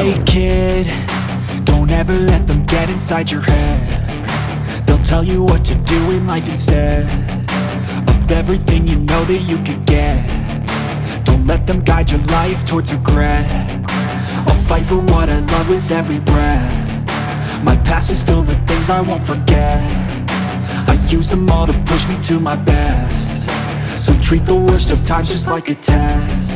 Hey kid, don't ever let them get inside your head. They'll tell you what to do in life instead of everything you know that you could get. Don't let them guide your life towards regret. I'll fight for what I love with every breath. My past is filled with things I won't forget. I use them all to push me to my best. So treat the worst of times just like a test.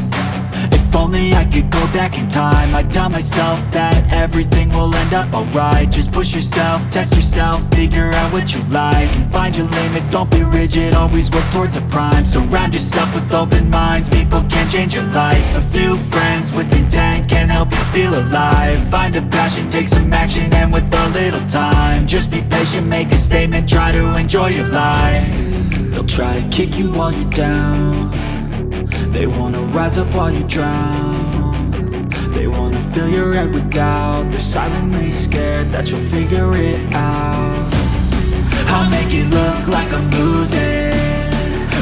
If only I could go back in time, I'd tell myself that everything will end up alright. Just push yourself, test yourself, figure out what you like, and find your limits, don't be rigid, always work towards a prime. Surround yourself with open minds, people can change your life. A few friends with intent can help you feel alive. Find a passion, take some action, and with a little time, just be patient, make a statement, try to enjoy your life. They'll try to kick you while you're down. They wanna rise up while you drown. They wanna fill your head with doubt. They're silently scared that you'll figure it out. I'll make it look like I'm losing,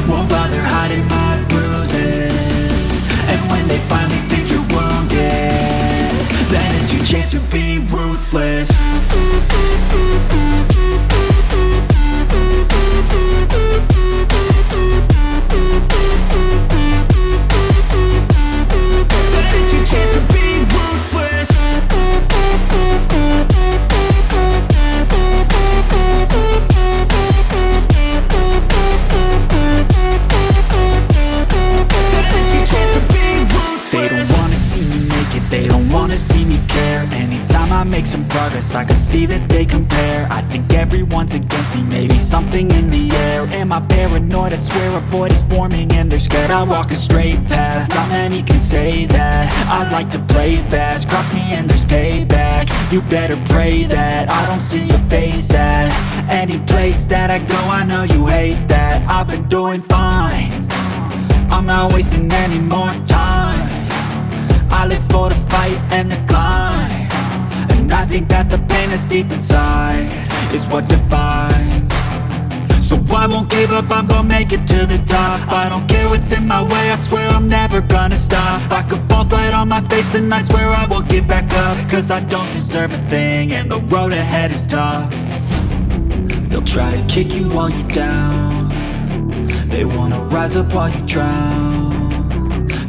won't bother hiding my bruises. And when they finally think you're wounded, then it's your chance to be ruthless. Make some progress, I can see that they compare. I think everyone's against me, maybe something in the air. Am I paranoid? I swear a void is forming and they're scared. I walk a straight path, not many can say that. I like to play fast, cross me and there's payback. You better pray that I don't see your face at any place that I go. I know you hate that. I've been doing fine, I'm not wasting any more time. I live for the fight and the climb. And I think that the pain that's deep inside is what defines. So I won't give up, I'm gonna make it to the top. I don't care what's in my way, I swear I'm never gonna stop. I could fall flat on my face and I swear I will get back up. Cause I don't deserve a thing and the road ahead is tough. They'll try to kick you while you're down. They wanna rise up while you drown.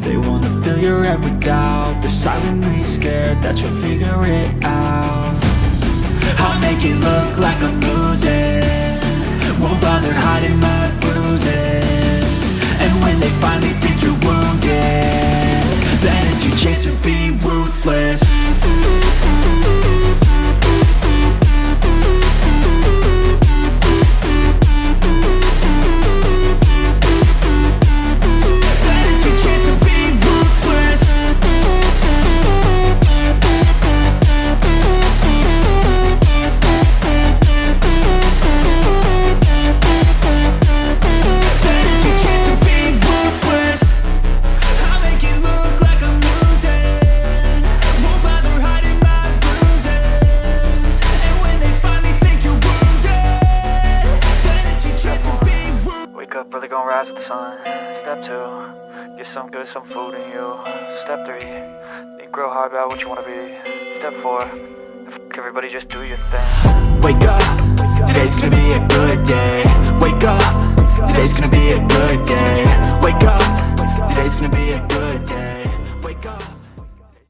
They wanna fill your head with doubt. They're silently scared that you'll figure it out. I'll make it look like I'm losing, won't bother hiding my bruises. And when they finally think you're wounded, then it's your chance to be ruthless. Brother gon' rise with the sun. Step 2, get some good, some food in you. Step 3, think real hard about what you wanna be. Step 4, everybody just do your thing. Wake up, today's gonna be a good day. Wake up, today's gonna be a good day.